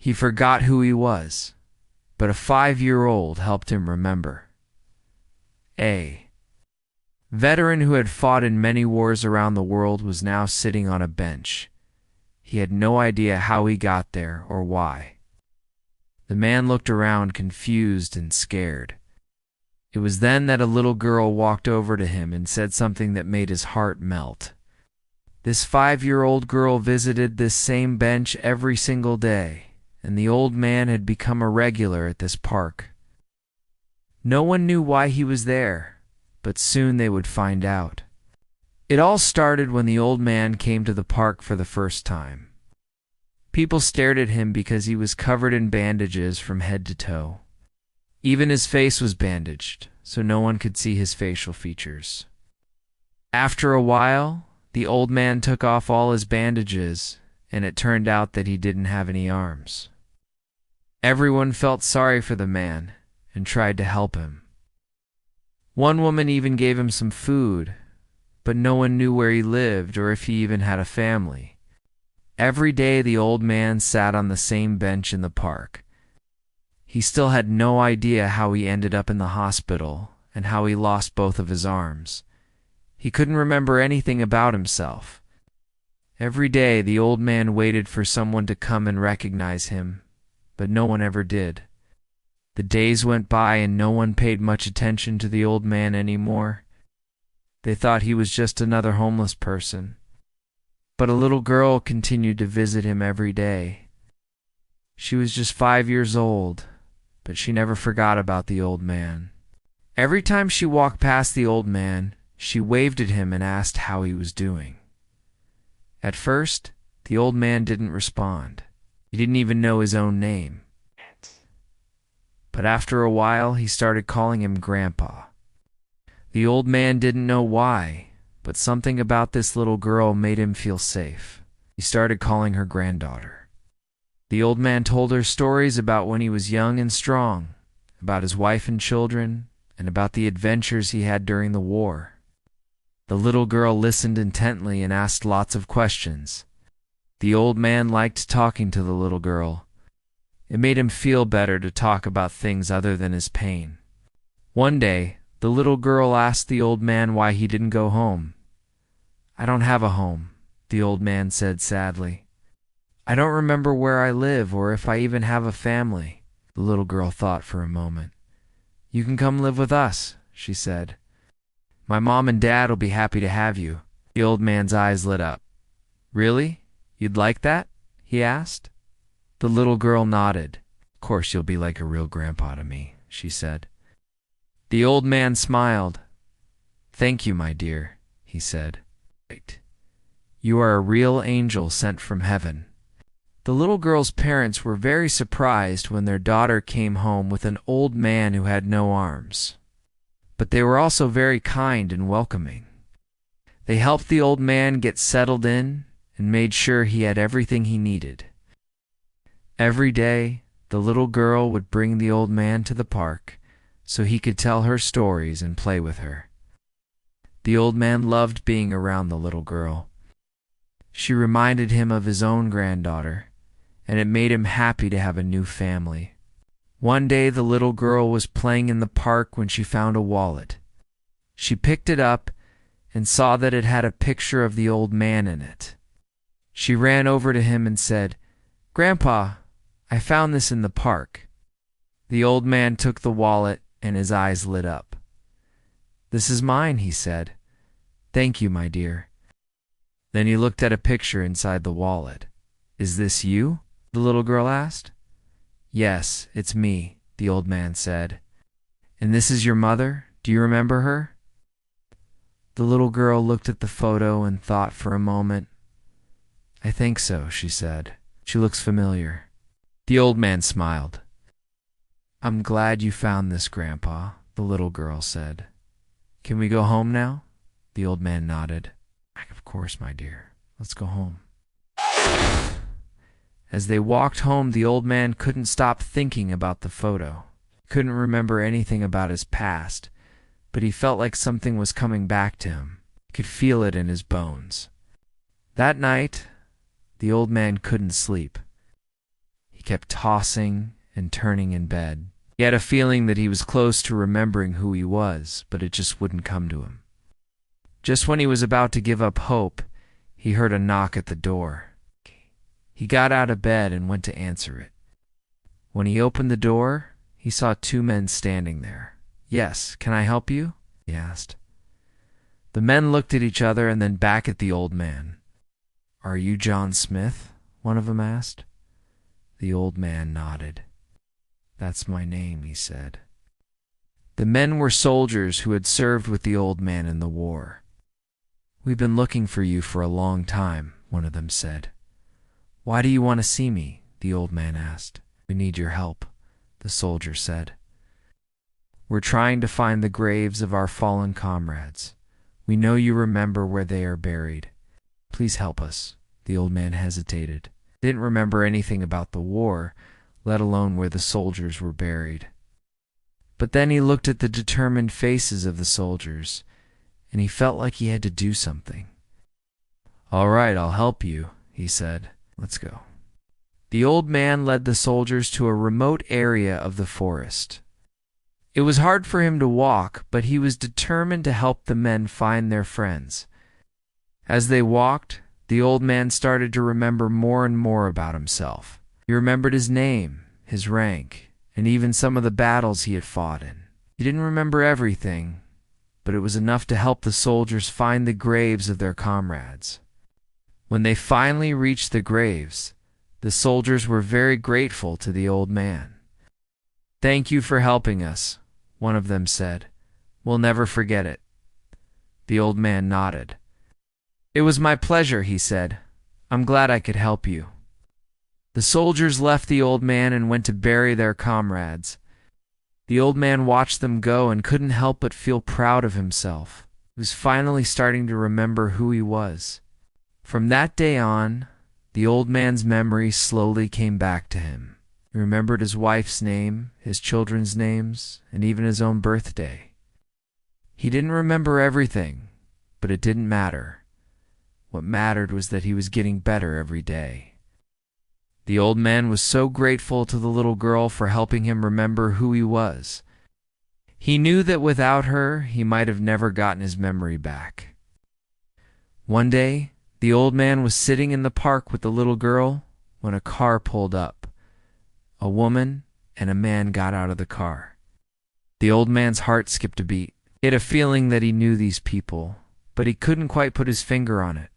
He forgot who he was, but a 5-year-old helped him remember. A veteran who had fought in many wars around the world was now sitting on a bench. He had no idea how he got there or why. The man looked around confused and scared. It was then that a little girl walked over to him and said something that made his heart melt. This 5-year-old girl visited this same bench every single day, and the old man had become a regular at this park. No one knew why he was there, but soon they would find out. It all started when the old man came to the park for the first time. People stared at him because he was covered in bandages from head to toe. Even his face was bandaged, so no one could see his facial features. After a while, the old man took off all his bandages, and it turned out that he didn't have any arms. Everyone felt sorry for the man and tried to help him. One woman even gave him some food, but no one knew where he lived or if he even had a family. Every day the old man sat on the same bench in the park. He still had no idea how he ended up in the hospital and how he lost both of his arms. He couldn't remember anything about himself. Every day the old man waited for someone to come and recognize him, but no one ever did. The days went by and no one paid much attention to the old man anymore. They thought he was just another homeless person. But a little girl continued to visit him every day. She was just 5 years old, but she never forgot about the old man. Every time she walked past the old man, she waved at him and asked how he was doing. At first, the old man didn't respond. He didn't even know his own name. But after a while, he started calling him Grandpa. The old man didn't know why, but something about this little girl made him feel safe. He started calling her granddaughter. The old man told her stories about when he was young and strong, about his wife and children, and about the adventures he had during the war. The little girl listened intently and asked lots of questions. The old man liked talking to the little girl. It made him feel better to talk about things other than his pain. One day, the little girl asked the old man why he didn't go home. "I don't have a home," the old man said sadly. "I don't remember where I live or if I even have a family." The little girl thought for a moment. "You can come live with us," she said. "My mom and dad will be happy to have you." The old man's eyes lit up. "Really? You'd like that?" he asked. The little girl nodded. "Of course you'll be like a real grandpa to me," she said. The old man smiled. "Thank you, my dear," he said. "You are a real angel sent from heaven." The little girl's parents were very surprised when their daughter came home with an old man who had no arms. But they were also very kind and welcoming. They helped the old man get settled in and made sure he had everything he needed. Every day, the little girl would bring the old man to the park so he could tell her stories and play with her. The old man loved being around the little girl. She reminded him of his own granddaughter, and it made him happy to have a new family. One day the little girl was playing in the park when she found a wallet. She picked it up and saw that it had a picture of the old man in it. She ran over to him and said, "Grandpa, I found this in the park." The old man took the wallet and his eyes lit up. "This is mine," he said. "Thank you, my dear." Then he looked at a picture inside the wallet. "Is this you?" the little girl asked. "Yes, it's me," the old man said. "And this is your mother? Do you remember her?" The little girl looked at the photo and thought for a moment. "I think so," she said. "She looks familiar." The old man smiled. "I'm glad you found this, Grandpa," the little girl said. "Can we go home now?" The old man nodded. "Of course, my dear. Let's go home." As they walked home, the old man couldn't stop thinking about the photo. He couldn't remember anything about his past, but he felt like something was coming back to him. He could feel it in his bones. That night, the old man couldn't sleep. He kept tossing and turning in bed. He had a feeling that he was close to remembering who he was, but it just wouldn't come to him. Just when he was about to give up hope, he heard a knock at the door. He got out of bed and went to answer it. When he opened the door, he saw two men standing there. "Yes, can I help you?" he asked. The men looked at each other and then back at the old man. "Are you John Smith?" one of them asked. The old man nodded. "That's my name," he said. The men were soldiers who had served with the old man in the war. "We've been looking for you for a long time," one of them said. "Why do you want to see me?" the old man asked. "We need your help," the soldier said. "We're trying to find the graves of our fallen comrades. We know you remember where they are buried. Please help us." The old man hesitated. He didn't remember anything about the war, let alone where the soldiers were buried. But then he looked at the determined faces of the soldiers, and he felt like he had to do something. "All right, I'll help you," he said. "Let's go." The old man led the soldiers to a remote area of the forest. It was hard for him to walk, but he was determined to help the men find their friends. As they walked, the old man started to remember more and more about himself. He remembered his name, his rank, and even some of the battles he had fought in. He didn't remember everything, but it was enough to help the soldiers find the graves of their comrades. When they finally reached the graves, the soldiers were very grateful to the old man. "Thank you for helping us," one of them said. "We'll never forget it." The old man nodded. "It was my pleasure," he said. "I'm glad I could help you." The soldiers left the old man and went to bury their comrades. The old man watched them go and couldn't help but feel proud of himself. He was finally starting to remember who he was. From that day on, the old man's memory slowly came back to him. He remembered his wife's name, his children's names, and even his own birthday. He didn't remember everything, but it didn't matter. What mattered was that he was getting better every day. The old man was so grateful to the little girl for helping him remember who he was. He knew that without her, he might have never gotten his memory back. One day, the old man was sitting in the park with the little girl when a car pulled up. A woman and a man got out of the car. The old man's heart skipped a beat. He had a feeling that he knew these people, but he couldn't quite put his finger on it.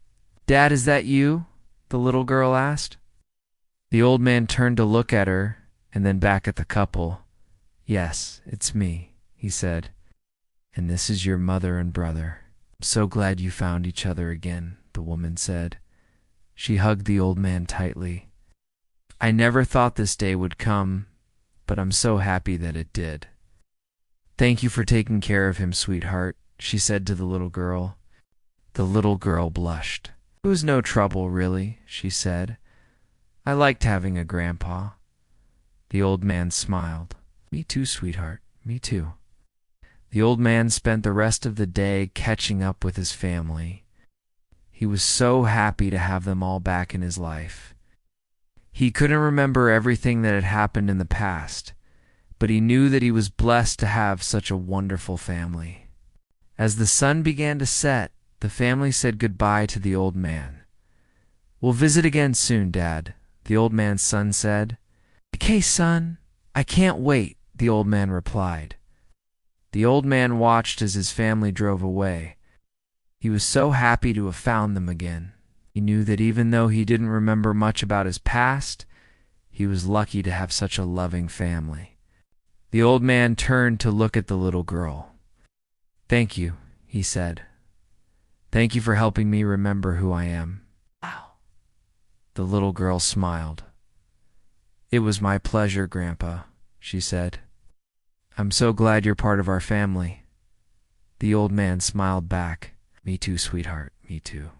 "Dad, is that you?" the little girl asked. The old man turned to look at her and then back at the couple. "Yes, it's me," he said. "And this is your mother and brother. I'm so glad you found each other again," the woman said. She hugged the old man tightly. "I never thought this day would come, but I'm so happy that it did." "Thank you for taking care of him, sweetheart," she said to the little girl. The little girl blushed. "It was no trouble, really," she said. "I liked having a grandpa." The old man smiled. "Me too, sweetheart, me too." The old man spent the rest of the day catching up with his family. He was so happy to have them all back in his life. He couldn't remember everything that had happened in the past, but he knew that he was blessed to have such a wonderful family. As the sun began to set, the family said goodbye to the old man. "We'll visit again soon, Dad," the old man's son said. "Okay, son, I can't wait," the old man replied. The old man watched as his family drove away. He was so happy to have found them again. He knew that even though he didn't remember much about his past, he was lucky to have such a loving family. The old man turned to look at the little girl. "Thank you," he said. "Thank you for helping me remember who I am." Wow. The little girl smiled. "It was my pleasure, Grandpa," she said. "I'm so glad you're part of our family." The old man smiled back. "Me too, sweetheart, me too."